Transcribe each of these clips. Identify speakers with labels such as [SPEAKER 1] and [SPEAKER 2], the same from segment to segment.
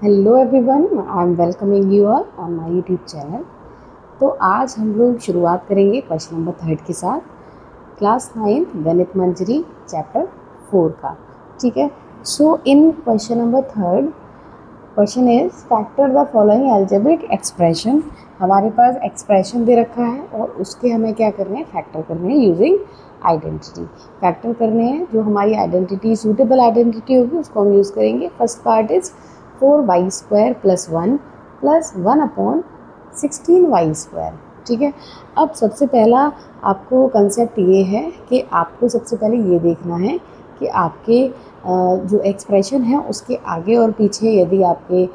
[SPEAKER 1] Hello everyone, I am welcoming you all on my YouTube channel. तो आज हम लोग शुरुआत करेंगे क्वेश्चन नंबर 3 के साथ, क्लास 9 गणित मंजरी चैप्टर 4 का। ठीक है। So in question number 3 question is factor the following algebraic expression. हमारे पास एक्सप्रेशन दे रखा है और उसके हमें क्या करने हैं, फैक्टर करने हैं यूजिंग आइडेंटिटी। फैक्टर करने हैं, जो हमारी आइडेंटिटी सूटेबल आइडेंटिटी होगी उसको हम यूज़ करेंगे। First part is 4y² plus 1 upon 16y²। ठीक है। अब सबसे पहला आपको कंसेप्ट ये है कि आपको सबसे पहले ये देखना है कि आपके जो एक्सप्रेशन है उसके आगे और पीछे यदि आपके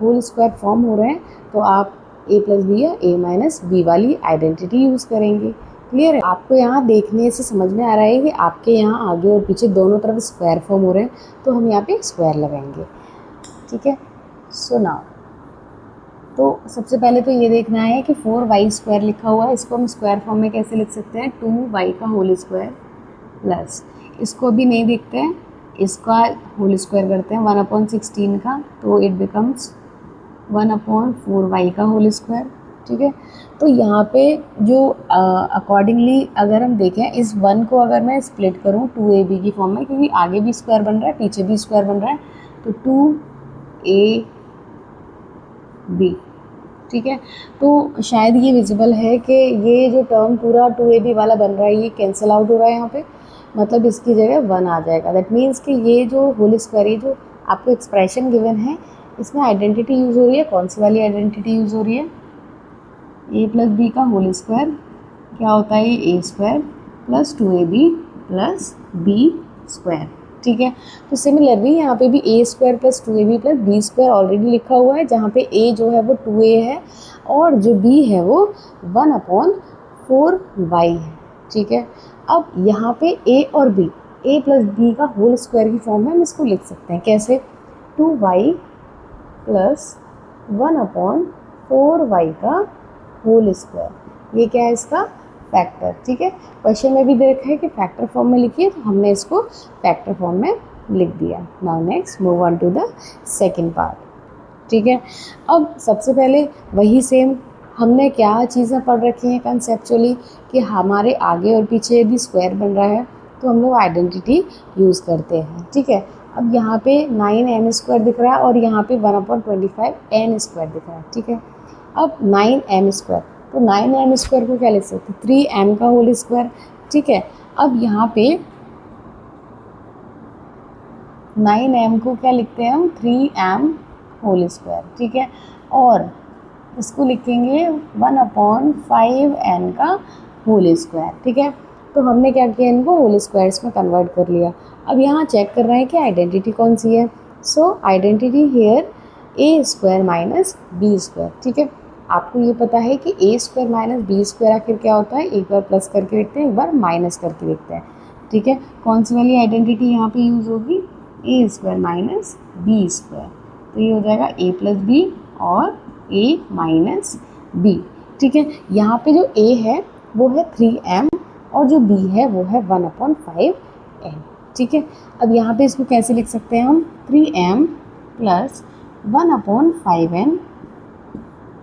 [SPEAKER 1] होल स्क्वायर फॉर्म हो रहे हैं तो आप a प्लस बी या a माइनस बी वाली आइडेंटिटी यूज़ करेंगे। क्लियर है? आपको यहाँ देखने से समझ में आ रहा है कि आपके यहाँ आगे और पीछे दोनों तरफ स्क्वायर फॉर्म हो रहे हैं, तो हम यहाँ पे स्क्वायर लगाएंगे। ठीक है। सो नाउ तो सबसे पहले तो ये देखना है कि 4y² लिखा हुआ है, इसको हम स्क्वायर फॉर्म में कैसे लिख सकते हैं, 2y का होल स्क्वायर प्लस, इसको भी नहीं देखते हैं, इसका होल स्क्वायर करते हैं 1/16 का, तो इट बिकम्स 1/4y का होल स्क्वायर। ठीक है। तो यहाँ पे जो अकॉर्डिंगली अगर हम देखें इस 1 को अगर मैं स्प्लिट करूँ 2ab की फॉर्म में, क्योंकि आगे भी स्क्वायर बन रहा है पीछे भी स्क्वायर बन रहा है, तो 2ab। ठीक है। तो शायद ये विजिबल है कि ये जो टर्म पूरा 2ab वाला बन रहा है ये कैंसिल आउट हो रहा है यहाँ पे, मतलब इसकी जगह 1 आ जाएगा। दैट मीन्स कि ये जो होल स्क्वायर, ये जो आपको एक्सप्रेशन गिवन है इसमें आइडेंटिटी यूज़ हो रही है, कौन सी वाली आइडेंटिटी यूज़ हो रही है, a प्लस बी का होल स्क्वायर क्या होता है, a² plus 2ab plus b²। ठीक है। तो सिमिलरली यहाँ पे भी a² plus 2ab plus b² already लिखा हुआ है, जहाँ पे a जो है वो 2a है और जो b है वो 1/4y है। ठीक है। अब यहाँ पे a और b, a प्लस b का होल स्क्वायर की फॉर्म में हम इसको लिख सकते हैं कैसे, 2y प्लस 1/4y का होल स्क्वायर। ये क्या है, इसका फैक्टर। ठीक है। क्वेश्चन में भी दे रखा है कि फैक्टर फॉर्म में लिखिए, तो हमने इसको फैक्टर फॉर्म में लिख दिया। Now next move on to the second part. ठीक है। अब सबसे पहले वही सेम हमने क्या चीज़ें पढ़ रखी हैं कंसेप्चुअली, कि हमारे आगे और पीछे यदि स्क्वायर बन रहा है तो हम लोग आइडेंटिटी यूज़ करते हैं। ठीक है। अब यहाँ पे 9m² दिख रहा है और यहाँ पे 1/25n² दिख रहा है। ठीक है। अब 9m², तो 9m² को क्या लिख सकते हैं, 3m का होल स्क्वायर। ठीक है। अब यहाँ पे 9m को क्या लिखते हैं हम, 3m होल स्क्वायर। ठीक है। और इसको लिखेंगे 1/5n का होल स्क्वायर। ठीक है। तो हमने क्या किया, इनको होल स्क्वायर्स में कन्वर्ट कर लिया। अब यहाँ चेक कर रहे हैं कि आइडेंटिटी कौन सी है। सो identity here a² minus b²। ठीक है। आपको ये पता है कि a² माइनस b² आखिर क्या होता है, एक बार प्लस करके लिखते हैं, एक बार माइनस करके लिखते हैं। ठीक है। कौन सी वाली आइडेंटिटी यहाँ पे यूज़ होगी, a² माइनस b²। तो ये हो जाएगा a प्लस बी और a माइनस बी। ठीक है। यहाँ पे जो a है वो है 3m और जो b है वो है 1/5n। ठीक है। अब यहाँ पे इसको कैसे लिख सकते हैं हम, 3m plus 1/5n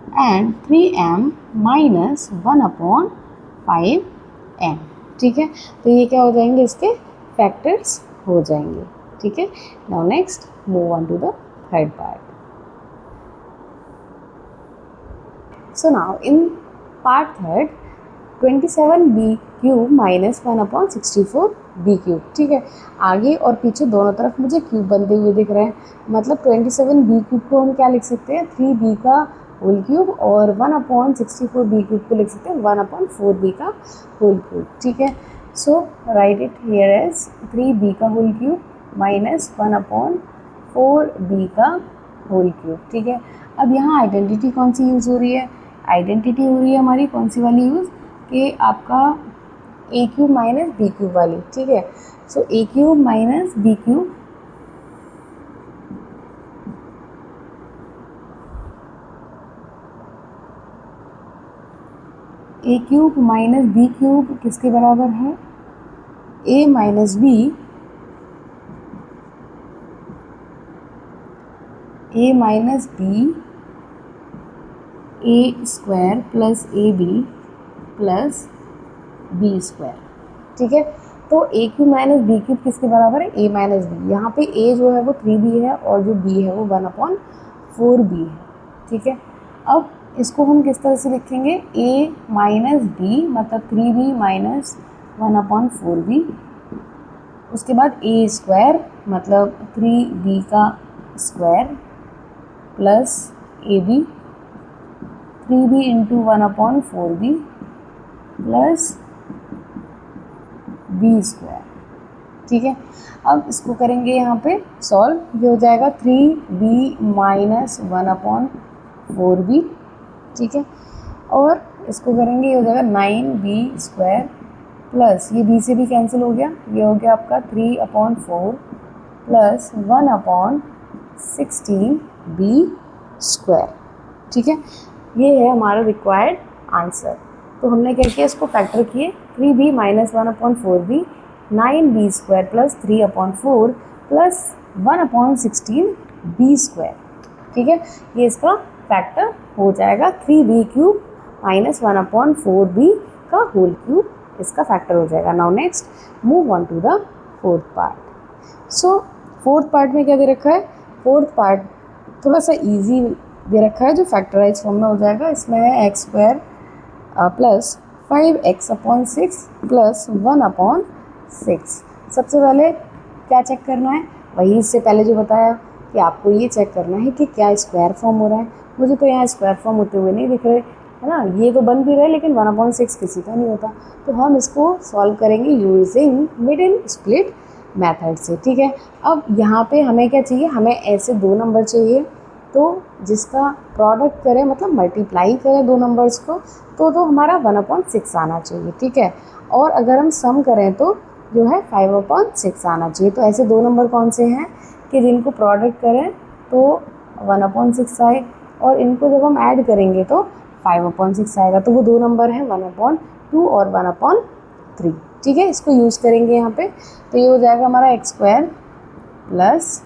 [SPEAKER 1] and 3m minus 1/5n। ठीक है। तो ये क्या हो जाएंगे, इसके फैक्टर्स हो जाएंगे। ठीक है। Now next move on to the third part. So now in part third, 27b³ minus 1/64b³। ठीक है। आगे और पीछे दोनों तरफ मुझे क्यूब बनते हुए दिख रहे हैं, मतलब 27b³ को हम क्या लिख सकते हैं, 3b का होल क्यूब, और 1/64b³ को लिख सकते हैं 1/4b का होल क्यूब। ठीक है। So write it here as 3b का होल क्यूब माइनस 1/4b का होल क्यूब। ठीक है। अब यहाँ आइडेंटिटी कौन सी यूज़ हो रही है, आइडेंटिटी हो रही है हमारी कौन सी वाली यूज़, कि आपका a³ माइनस b³ वाली। ठीक है। सो a³ minus b³ a³ minus b³ किसके बराबर है, a minus b A minus B A square plus A B plus B square. ठीक है, तो A cube minus B cube किसके बराबर है? A minus B. यहाँ पे ए जो है वो 3b है और जो b है वो 1/4b है। ठीक है, अब इसको हम किस तरह से लिखेंगे? a माइनस बी मतलब 3b माइनस 1/4b। उसके बाद ए स्क्वायर मतलब 3b का square plus A B 3b into 1/4b plus B square. ठीक है, अब इसको करेंगे यहाँ पे सॉल्व। ये हो जाएगा 3b माइनस 1/4b। ठीक है, और इसको करेंगे, ये हो जाएगा 9b स्क्वायर प्लस ये b से भी कैंसिल हो गया, ये हो गया आपका 3/4 प्लस 1/16b स्क्वायर। ठीक है, ये है हमारा रिक्वायर्ड आंसर। तो हमने क्या किया, इसको फैक्टर किए 3b minus 1/4b 9b square plus 3/4 plus 1/16b square. ठीक है, ये इसका फैक्टर हो जाएगा 3b क्यूब माइनस 1/4b का होल क्यूब, इसका फैक्टर हो जाएगा। Now next move on to the fourth part. So fourth part में क्या दे रखा है? फोर्थ पार्ट थोड़ा सा इजी दे रखा है जो फैक्टराइज फॉर्म में हो जाएगा। इसमें है x square plus 5x/6 plus 1/6। सबसे पहले क्या चेक करना है? वही इससे पहले जो बताया कि आपको ये चेक करना है कि क्या स्क्वायर फॉर्म हो रहा है। मुझे तो यहाँ स्क्वायर फॉर्म होते हुए नहीं दिख रहे, है ना। ये तो बन भी रहा है लेकिन 1/6 किसी का नहीं होता। तो हम इसको सॉल्व करेंगे यूजिंग मिडिल स्प्लिट मेथड से। ठीक है, अब यहाँ पे हमें क्या चाहिए? हमें ऐसे दो नंबर चाहिए तो जिसका प्रोडक्ट करें मतलब मल्टीप्लाई करें दो नंबर्स को, तो हमारा 1/6 आना चाहिए। ठीक है, और अगर हम सम करें तो जो है 5/6 आना चाहिए। तो ऐसे दो नंबर कौन से हैं कि जिनको प्रोडक्ट करें तो 1/6 आए, और इनको जब हम ऐड करेंगे तो 5/6 आएगा। तो वो दो नंबर हैं 1/2 और 1/3। ठीक है, इसको यूज़ करेंगे यहाँ पे। तो ये हो जाएगा हमारा एक्स स्क्वायर प्लस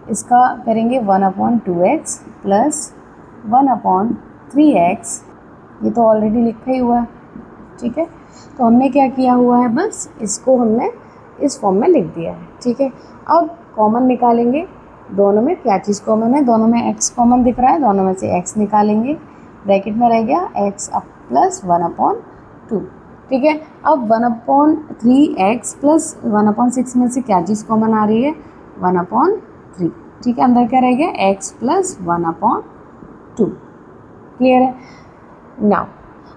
[SPEAKER 1] इसका करेंगे 1/2x प्लस 1/3x। ये तो ऑलरेडी लिखा ही हुआ है। ठीक है, तो हमने क्या किया हुआ है, बस इसको हमने इस फॉर्म में लिख दिया है। ठीक है, अब कॉमन निकालेंगे। दोनों में क्या चीज़ कॉमन है? दोनों में x कॉमन दिख रहा है, दोनों में से x निकालेंगे। ब्रैकेट में रह गया x अब प्लस 1/2। ठीक है, अब 1/3x प्लस 1/6 में से क्या चीज़ कॉमन आ रही है? 1/3। ठीक है, अंदर क्या रह गया? x plus 1/2। क्लियर है? नाउ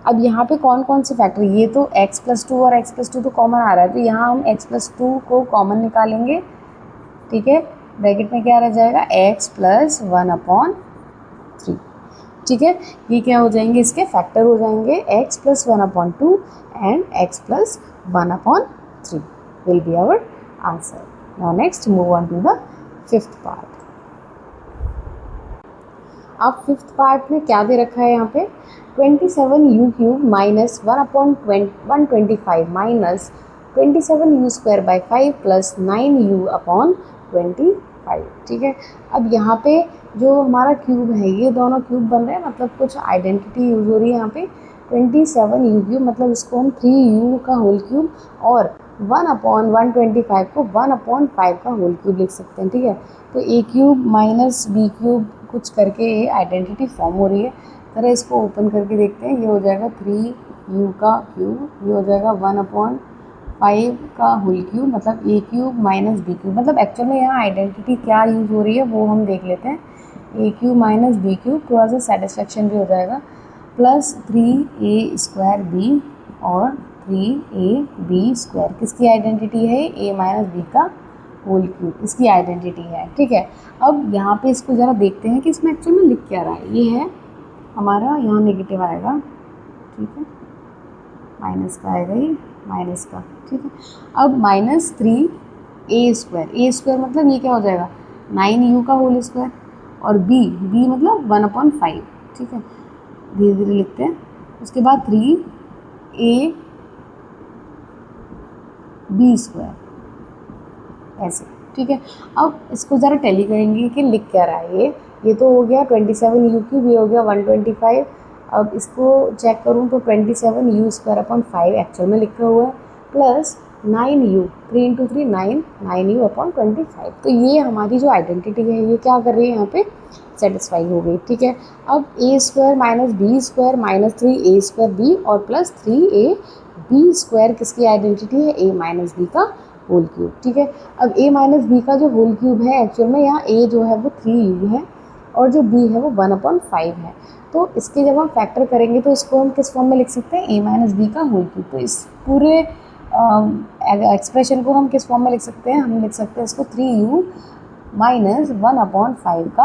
[SPEAKER 1] अब यहाँ पे कौन कौन से फैक्टर, ये तो x+2 और x+2 तो कॉमन आ रहा है, तो यहाँ हम x+2 को कॉमन निकालेंगे। ठीक है, ब्रैकेट में क्या रह जाएगा? x plus 1/3। ठीक है, ये क्या हो जाएंगे? इसके फैक्टर हो जाएंगे x plus 1/2 and x plus 1/3 will be our answer. Now next move on to the fifth part. अब फिफ्थ पार्ट में क्या दे रखा है यहाँ पे? 27u³ minus 1/125 minus 27u²/5 plus 9u/25। ठीक है, अब यहाँ पे जो हमारा क्यूब है ये दोनों क्यूब बन रहे हैं, मतलब कुछ आइडेंटिटी यूज हो रही है यहाँ पे। 27u³ मतलब इसको हम 3u का होल क्यूब और 1/125 को 1/5 का होल क्यूब लिख सकते हैं। ठीक है, तो a³ माइनस b³ कुछ करके ये आइडेंटिटी फॉर्म हो रही है। जरा इसको ओपन करके देखते हैं। ये हो जाएगा 3u का क्यूब, ये हो जाएगा 1/5 का होल क्यूब मतलब a³ माइनस b³। मतलब एक्चुअल में यहाँ आइडेंटिटी क्या यूज़ हो रही है वो हम देख लेते हैं। a³ माइनस b³, थोड़ा सा सेटिस्फेक्शन भी हो जाएगा, प्लस 3a² और 3ab²। किसकी आइडेंटिटी है? a माइनस b का होल क्यूब, इसकी आइडेंटिटी है। ठीक है, अब यहाँ पे इसको ज़रा देखते हैं कि इसमें एक्चुअल में लिख क्या रहा है। ये है हमारा, यहाँ नेगेटिव आएगा। ठीक है, माइनस का आएगा ये, माइनस का। ठीक है, अब -3a² a² मतलब ये क्या हो जाएगा? 9u का होल स्क्वायर और b मतलब 1/5। ठीक है, धीरे धीरे लिखते हैं। उसके बाद 3ab² ऐसे। ठीक है, अब इसको ज़रा टैली करेंगे कि लिख क्या रहा है ये। ये तो हो गया 27 यू क्यूब, ये हो गया 125। अब इसको चेक करूँ तो 27 यू स्क्वायर अपॉन 5 एक्चुअल में लिखा हुआ है, plus 9 you, 3 into 3 9, 9 you upon 25। तो ये हमारी जो आइडेंटिटी है ये क्या कर रही है यहाँ पे, सेटिस्फाई हो गई। ठीक है, अब A square minus B square minus 3 A square B और प्लस 3 ए बी स्क्वायर किसकी आइडेंटिटी है, ए माइनस बी का होल क्यूब। ठीक है, अब ए माइनस बी का जो होल क्यूब है एक्चुअल में यहाँ ए जो है वो 3 है और जो बी है वो 1/5 है। तो इसके जब हम फैक्टर करेंगे तो इसको हम किस फॉर्म में लिख सकते हैं, ए माइनस बी का होल क्यूब। तो इस पूरे एक्सप्रेशन को हम किस फॉर्म में लिख सकते हैं, हम लिख सकते हैं इसको 3u माइनस 1/5 का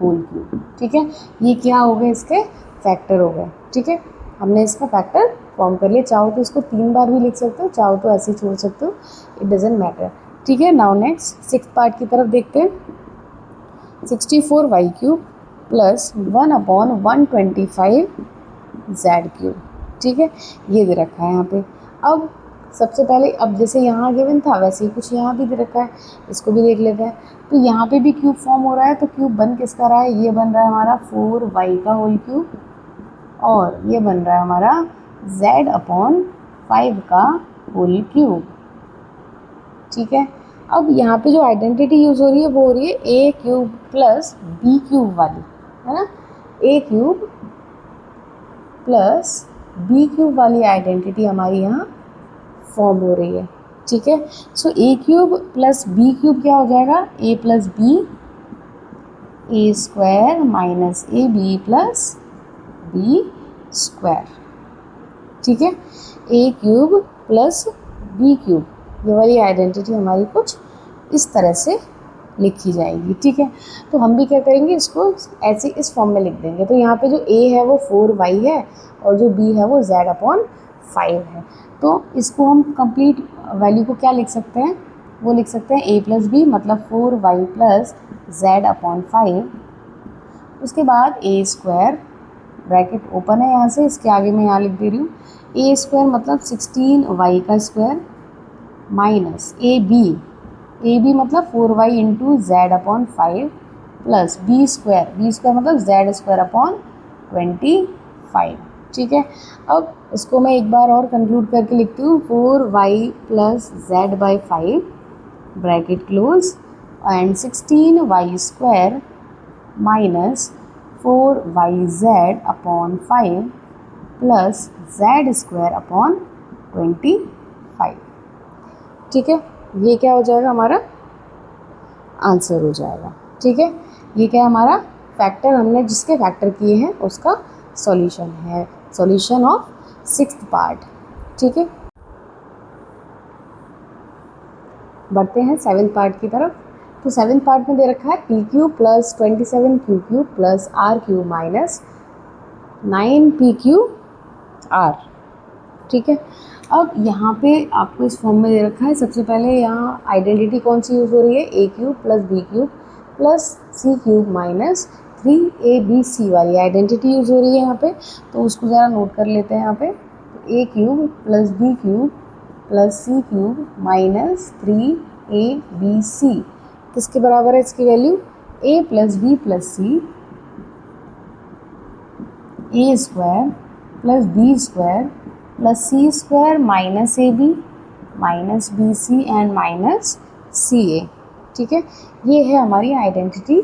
[SPEAKER 1] होल क्यूब। ठीक है, ये क्या हो गए, इसके फैक्टर हो गए। ठीक है, हमने इसका फैक्टर फॉर्म कर लिया। चाहो तो इसको 3 बार भी लिख सकते हो, चाहो तो ऐसे ही छोड़ सकते हो, इट डजेंट मैटर। ठीक है, नाउ नेक्स्ट 6th पार्ट की तरफ देखते हैं। 64y cube plus 1/125 Z cube. ठीक है, ये दे रखा है यहाँ पे। अब सबसे पहले, अब जैसे यहाँ गिवन था वैसे ही कुछ यहाँ भी दे रखा है, इसको भी देख लेते हैं। तो यहाँ पे भी क्यूब फॉर्म हो रहा है, तो क्यूब बन किसका रहा है, ये बन रहा है हमारा 4y का होल क्यूब और ये बन रहा है हमारा z/5 का होल क्यूब। ठीक है, अब यहाँ पे जो आइडेंटिटी यूज़ हो रही है वो हो रही है A cube plus B cube वाली, है ना, A cube plus B cube वाली आइडेंटिटी हमारी यहाँ फॉर्म हो रही है। ठीक है, so A cube plus B cube क्या हो जाएगा, A plus B A square minus A B plus B square. ठीक है, A cube plus B cube, ये वाली आइडेंटिटी हमारी कुछ इस तरह से लिखी जाएगी। ठीक है, तो हम भी क्या करेंगे, इसको ऐसे इस फॉर्म में लिख देंगे। तो यहाँ पे जो a है वो 4y है और जो b है वो z/5 है। तो इसको हम कंप्लीट वैल्यू को क्या लिख सकते हैं, वो लिख सकते हैं a प्लस बी मतलब 4y प्लस z/5। उसके बाद a स्क्वायर, ब्रैकेट ओपन है यहाँ से, इसके आगे मैं यहाँ लिख दे रही हूँ a स्क्वायर मतलब 16y का स्क्वायर माइनस ए बी मतलब 4y into z/5 plus B square मतलब z²/25। ठीक है, अब इसको मैं एक बार और कंक्लूड करके लिखती हूँ, 4y plus z/5 bracket close and 16y² minus 4yz/5 plus z²/25। ठीक है, ये क्या हो जाएगा, हमारा आंसर हो जाएगा। ठीक है, ये क्या हमारा फैक्टर, हमने जिसके फैक्टर किए हैं उसका सॉल्यूशन है, सॉल्यूशन ऑफ 6th पार्ट। ठीक है, बढ़ते हैं 7th पार्ट की तरफ। तो 7th पार्ट में दे रखा है P cube plus 27 Q cube plus R cube minus 9 P cube R. ठीक है, अब यहाँ पे आपको इस फॉर्म में दे रखा है, सबसे पहले यहाँ आइडेंटिटी कौन सी यूज़ हो रही है, A cube plus B cube plus C cube minus 3abc वाली आइडेंटिटी यूज़ हो रही है यहाँ पे। तो उसको ज़रा नोट कर लेते हैं यहाँ पे, A cube plus B cube plus C cube minus 3abc किसके बराबर है, इसकी value a plus B plus C A square plus B square plus C square minus A B minus B C and minus C A. ठीक है, ये है हमारी identity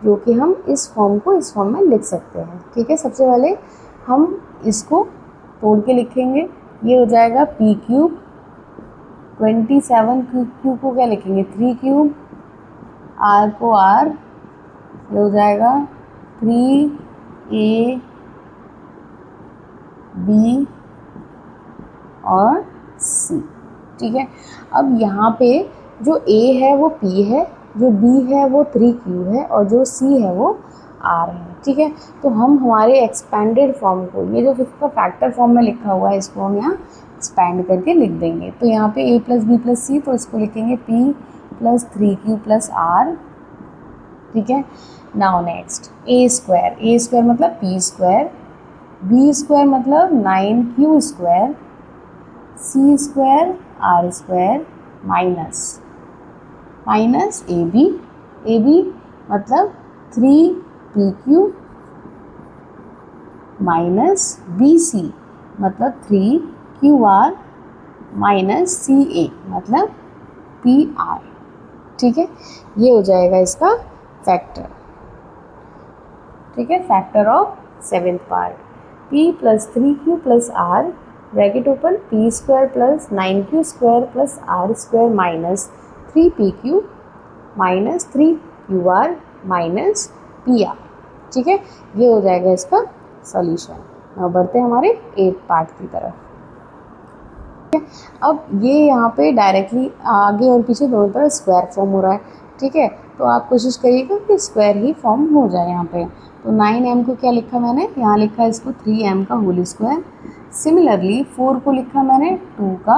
[SPEAKER 1] जो कि हम इस फॉर्म को इस फॉर्म में लिख सकते हैं। ठीक है, सबसे पहले हम इसको तोड़ के लिखेंगे, ये हो जाएगा पी क्यूब 27 क्यूब को क्या लिखेंगे 3 क्यूब, आर को आर, ये हो जाएगा 3ab और c। ठीक है, अब यहाँ पे जो a है वो p है, जो b है वो 3q है और जो c है वो r है। ठीक है, तो हम हमारे एक्सपेंडेड फॉर्म को, ये जो इसका फैक्टर फॉर्म में लिखा हुआ है इसको हम यहाँ एक्सपैंड करके लिख देंगे। तो यहाँ पे a प्लस बी प्लस सी, तो इसको लिखेंगे p plus 3q plus r। ठीक है, नाउ नेक्स्ट a स्क्वायर मतलब p स्क्वायर, b स्क्वायर मतलब 9q square, c square r square minus A B मतलब 3pq माइनस bc मतलब 3qr माइनस ca मतलब pr। ठीक है, ये हो जाएगा इसका फैक्टर। ठीक है, factor of seventh part, p plus 3q plus r bracket open p square plus 9q square plus r square minus 3pq minus 3qr minus pr। ठीक है, ये हो जाएगा इसका सॉल्यूशन। अब बढ़ते हैं हमारे 8th पार्ट की तरफ। अब ये यहाँ पे डायरेक्टली आगे और पीछे दोनों तरफ स्क्वायर फॉर्म हो रहा है। ठीक है, तो आप कोशिश करिएगा कि स्क्वायर ही फॉर्म हो जाए यहाँ पे। तो 9m को क्या लिखा मैंने, यहाँ लिखा है इसको 3m का होल स्क्वायर। सिमिलरली 4 को लिखा मैंने 2 का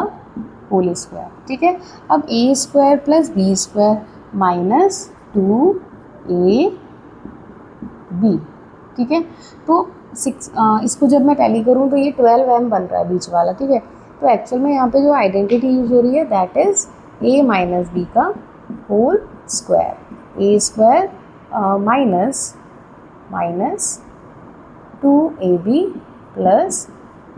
[SPEAKER 1] होल स्क्वायर। ठीक है, अब a square plus b square minus 2ab। ठीक है, तो 6 इसको जब मैं टैली करूँ तो ये 12m बन रहा है बीच वाला। ठीक है, तो एक्चुअल में यहाँ पे जो आइडेंटिटी यूज हो रही है that is a minus B का whole square, A square minus 2ab plus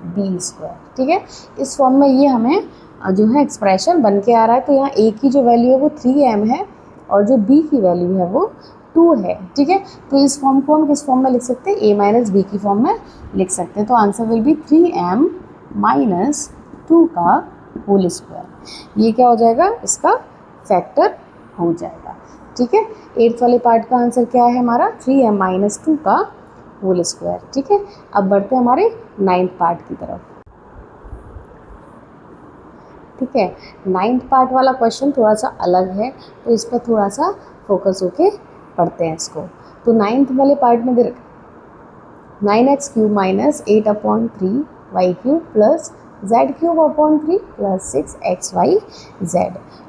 [SPEAKER 1] B square. ठीक है, इस फॉर्म में ये हमें जो है एक्सप्रेशन बन के आ रहा है। तो यहाँ a की जो वैल्यू है वो 3m है और जो b की वैल्यू है वो 2 है। ठीक है, तो इस फॉर्म को हम किस फॉर्म में लिख सकते हैं, a माइनस बी की फॉर्म में लिख सकते हैं। तो answer will B 3m minus 2 का होल स्क्वायर। ये क्या हो जाएगा, इसका फैक्टर हो जाएगा। ठीक है, 8th वाले पार्ट का आंसर क्या है हमारा, 3m माइनस 2 का होल स्क्वायर। ठीक है, अब बढ़ते हैं हमारे 9th पार्ट की तरफ। ठीक है, 9th पार्ट वाला क्वेश्चन थोड़ा सा अलग है, तो इस पर थोड़ा सा फोकस होके पढ़ते हैं इसको। तो 9th वाले पार्ट में 9x cube minus 8/3 y cube plus z cube upon 3 plus 6xy z।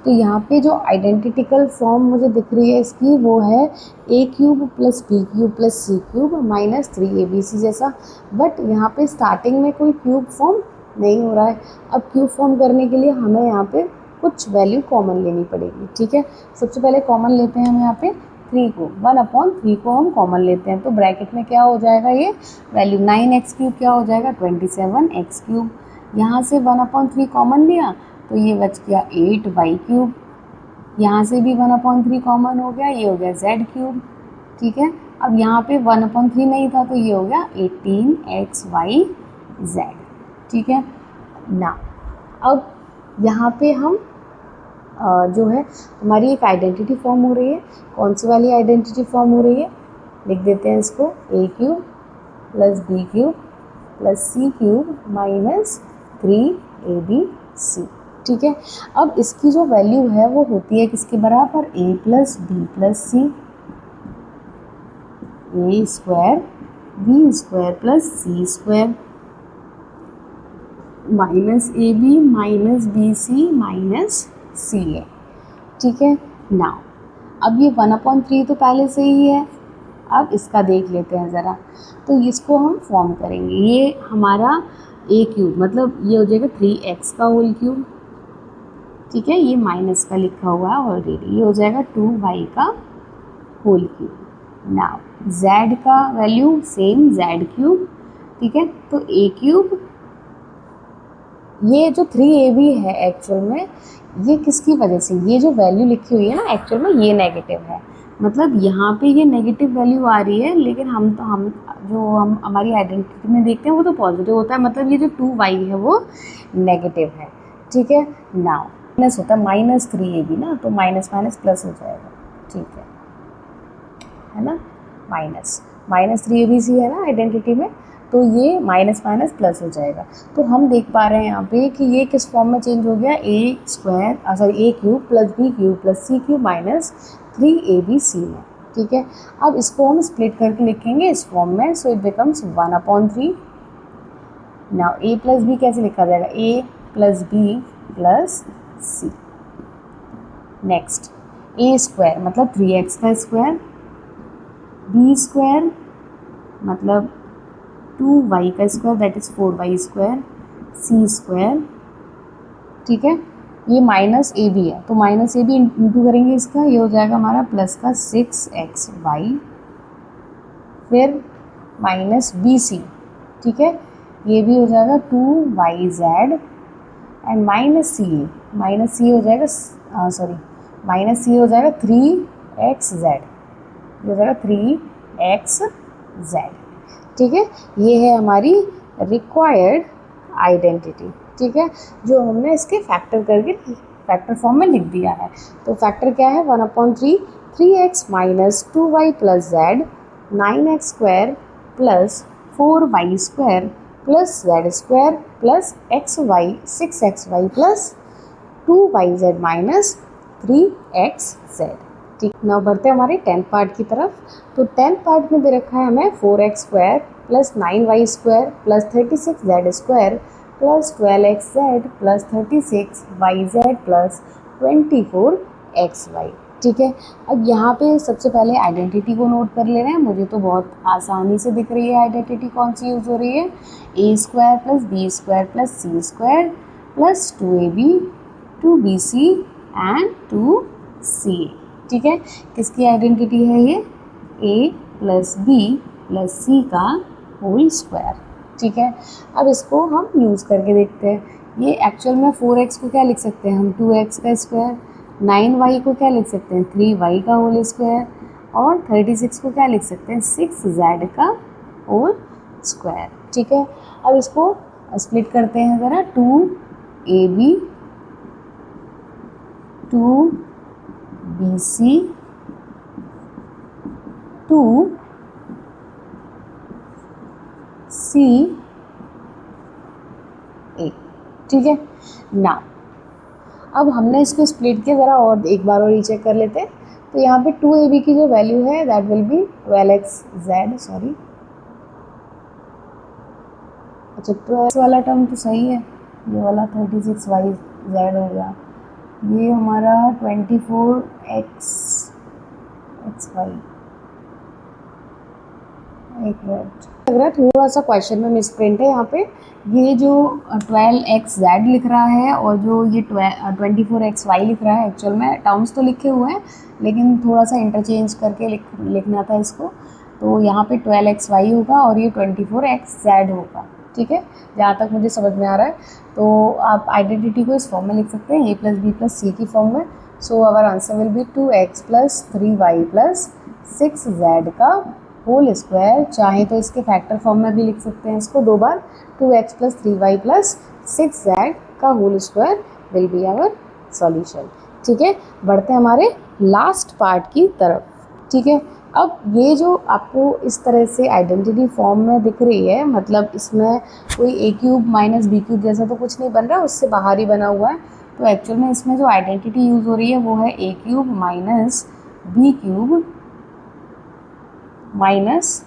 [SPEAKER 1] तो यहाँ पे जो आइडेंटिटिकल फॉर्म मुझे दिख रही है इसकी वो है a cube plus b cube plus c cube minus 3abc जैसा। बट यहाँ पे स्टार्टिंग में कोई क्यूब फॉर्म नहीं हो रहा है। अब क्यूब फॉर्म करने के लिए हमें यहाँ पे कुछ वैल्यू कॉमन लेनी पड़ेगी। ठीक है, सबसे पहले कॉमन लेते हैं हम यहाँ पे 3 को, 1/3 को हम कॉमन लेते हैं। तो ब्रैकेट में क्या हो जाएगा, ये वैल्यू 9x क्यूब क्या हो जाएगा 27x क्यूब। यहाँ से 1/3 कॉमन लिया तो ये बच गया 8y क्यूब। यहाँ से भी 1/3 कॉमन हो गया, ये हो गया z क्यूब। ठीक है, अब यहाँ पे 1/3 नहीं था तो ये हो गया 18xy z। ठीक है ना, अब यहाँ पे हम जो है हमारी एक आइडेंटिटी फॉर्म हो रही है। कौन सी वाली आइडेंटिटी फॉर्म हो रही है, लिख देते हैं इसको, a cube plus b cube plus c cube minus 3abc। ठीक है, अब इसकी जो वैल्यू है वो होती है किसके बराबर, a plus B plus C, a square b square plus c square minus ab minus bc minus ca। ठीक है ना, अब ये 1/3 तो पहले से ही है, अब इसका देख लेते हैं ज़रा। तो इसको हम फॉर्म करेंगे, ये हमारा a क्यूब मतलब ये हो जाएगा 3x का होल क्यूब। ठीक है, ये माइनस का लिखा हुआ है ऑलरेडी, ये हो जाएगा 2y का होल क्यूब। नाउ z का वैल्यू सेम z क्यूब। ठीक है, तो a क्यूब, ये जो 3ab है एक्चुअल में ये किसकी वजह से, ये जो वैल्यू लिखी हुई है ना एक्चुअल में ये नेगेटिव है। मतलब यहाँ पे ये नेगेटिव वैल्यू आ रही है, लेकिन हम हमारी आइडेंटिटी में देखते हैं वो तो पॉजिटिव होता है। मतलब ये जो 2y है वो नेगेटिव है। ठीक है, नाउ माइनस होता है माइनस 3ab ना, तो माइनस माइनस प्लस हो जाएगा। ठीक है ना, माइनस 3abc है ना आइडेंटिटी में, तो ये माइनस माइनस प्लस हो जाएगा। तो हम देख पा रहे हैं यहाँ पे कि ये किस फॉर्म में चेंज हो गया, a cube plus b cube plus c cube minus 3abc में। ठीक है, अब इसको हम स्प्लिट करके लिखेंगे इस फॉर्म में, so it becomes 1/3। Now a plus b कैसे लिखा जाएगा, a plus b plus c। Next a square मतलब 3x का स्क्वायर, b स्क्वायर मतलब 2y का square that is 4y square, c square. ठीक है, ये माइनस ए बी है तो माइनस ए बी इंटू करेंगे इसका, ये हो जाएगा हमारा प्लस का 6xy फिर माइनस बी सी, ठीक है, ये भी हो जाएगा 2yz एंड माइनस सी हो जाएगा, सॉरी माइनस सी हो जाएगा 3xz, ये हो जाएगा 3xz, ठीक है। ये है हमारी रिक्वायर्ड आइडेंटिटी, ठीक है, जो हमने इसके फैक्टर करके फैक्टर फॉर्म में लिख दिया है। तो फैक्टर क्या है, 1/3 3x minus 2y plus z 9x square plus 4y square plus z square plus xy 6xy plus 2yz minus 3xz, ठीक। नाउ बढ़ते हैं हमारे 10th पार्ट की तरफ। तो 10th पार्ट में दे रखा है हमें 4x square plus 9y square plus 36z square plus 12xz plus 36yz plus 24xy, ठीक है। अब यहाँ पे सबसे पहले आइडेंटिटी को नोट कर ले रहे हैं। मुझे तो बहुत आसानी से दिख रही है आइडेंटिटी कौन सी यूज़ हो रही है, a square plus B square plus C square plus 2ab 2bc and 2ca, ठीक है। किसकी आइडेंटिटी है ये, a plus B plus C का होल स्क्वायर, ठीक है। अब इसको हम यूज़ करके देखते हैं। ये एक्चुअल में 4x को क्या लिख सकते हैं हम, 2x का स्क्वायर, 9y को क्या लिख सकते हैं, 3y का होल स्क्वायर, और 36 को क्या लिख सकते हैं, 6z का होल स्क्वायर, ठीक है। अब इसको स्प्लिट करते हैं ज़रा, 2ab 2bc 2ca, ठीक है ना। अब हमने इसको स्प्लिट किया, ज़रा और एक बार और रीचेक कर लेते हैं। तो यहाँ पे 2ab की जो वैल्यू है that will be 12xz, sorry, अच्छा 12x वाला टर्म तो सही है, ये वाला 36yz हो गया, ये हमारा 24xy, एक मिनट लग रहा है थोड़ा सा क्वेश्चन में मिसप्रिंट है यहाँ पे। ये जो 12xz लिख रहा है और जो ये 24xy लिख रहा है, एक्चुअल में टर्म्स तो लिखे हुए हैं लेकिन थोड़ा सा इंटरचेंज करके लिखना था इसको। तो यहाँ पे 12xy होगा और ये 24xz होगा, ठीक है, जहाँ तक मुझे समझ में आ रहा है। तो आप आइडेंटिटी को इस फॉर्म में लिख सकते हैं, a plus B plus C की फॉर्म में। So our answer will be 2x plus 3y plus 6z का होल स्क्वायर। चाहे तो इसके फैक्टर फॉर्म में भी लिख सकते हैं इसको दो बार, 2x plus 3y plus 6z का whole square will be our solution, ठीक है। बढ़ते हैं हमारे लास्ट पार्ट की तरफ, ठीक है। अब ये जो आपको इस तरह से आइडेंटिटी फॉर्म में दिख रही है, मतलब इसमें कोई a cube minus B cube जैसा तो कुछ नहीं बन रहा, उससे बाहर ही बना हुआ है। तो एक्चुअल में इसमें जो आइडेंटिटी यूज़ हो रही है वो है a cube minus B cube minus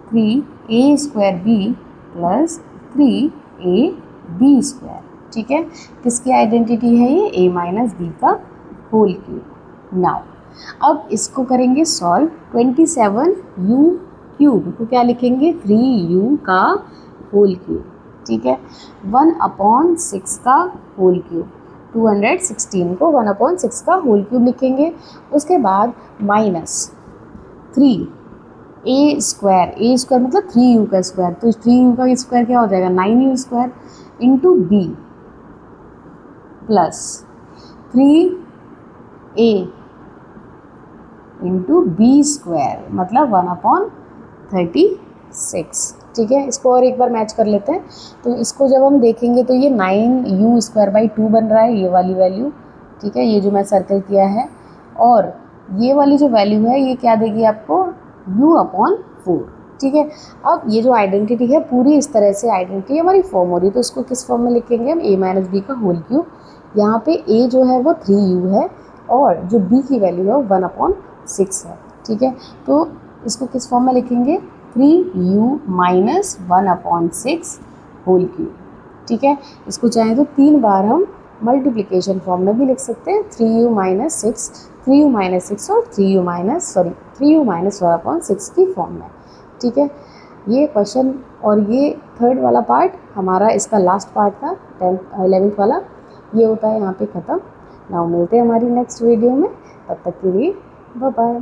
[SPEAKER 1] 3a square B plus 3ab square, ठीक है। किसकी आइडेंटिटी है ये, a माइनस बी का होल क्यूब। नाउ अब इसको करेंगे सॉल्व। 27u क्यूब को क्या लिखेंगे, 3u का होल क्यूब, ठीक है। 1/6 का होल क्यूब, 216 को 1/6 का होल क्यूब लिखेंगे। उसके बाद माइनस 3a स्क्वायर मतलब 3u का स्क्वायर, तो 3u का स्क्वायर क्या हो जाएगा, 9u square into b plus 3a into B square मतलब 1/36, ठीक है। इसको और एक बार मैच कर लेते हैं। तो इसको जब हम देखेंगे तो ये 9u स्क्वायर बाई 2 बन रहा है, ये वाली वैल्यू, ठीक है, ये जो मैं सर्कल किया है। और ये वाली जो वैल्यू है ये क्या देगी आपको, u/4, ठीक है। अब ये जो आइडेंटिटी है पूरी इस तरह से आइडेंटिटी हमारी फॉर्म हो रही है। तो इसको किस फॉर्म में लिखेंगे हम, a माइनस बी का होल क्यूब। यहाँ पे a जो है वो 3u है और जो b की वैल्यू है वो 1/6 है, ठीक है। तो इसको किस फॉर्म में लिखेंगे, 3u माइनस 1/6 होल क्यूब, ठीक है। इसको चाहें तो 3 बार हम मल्टीप्लिकेशन फॉर्म में भी लिख सकते हैं, 3u माइनस 6 और 3u माइनस 1/6 की फॉर्म में, ठीक है। ये क्वेश्चन और ये थर्ड वाला पार्ट हमारा इसका लास्ट पार्ट था, 11th वाला, ये होता है यहाँ पे ख़त्म। नाउ मिलते हैं हमारी नेक्स्ट वीडियो में, तब तक के लिए बाय बाय।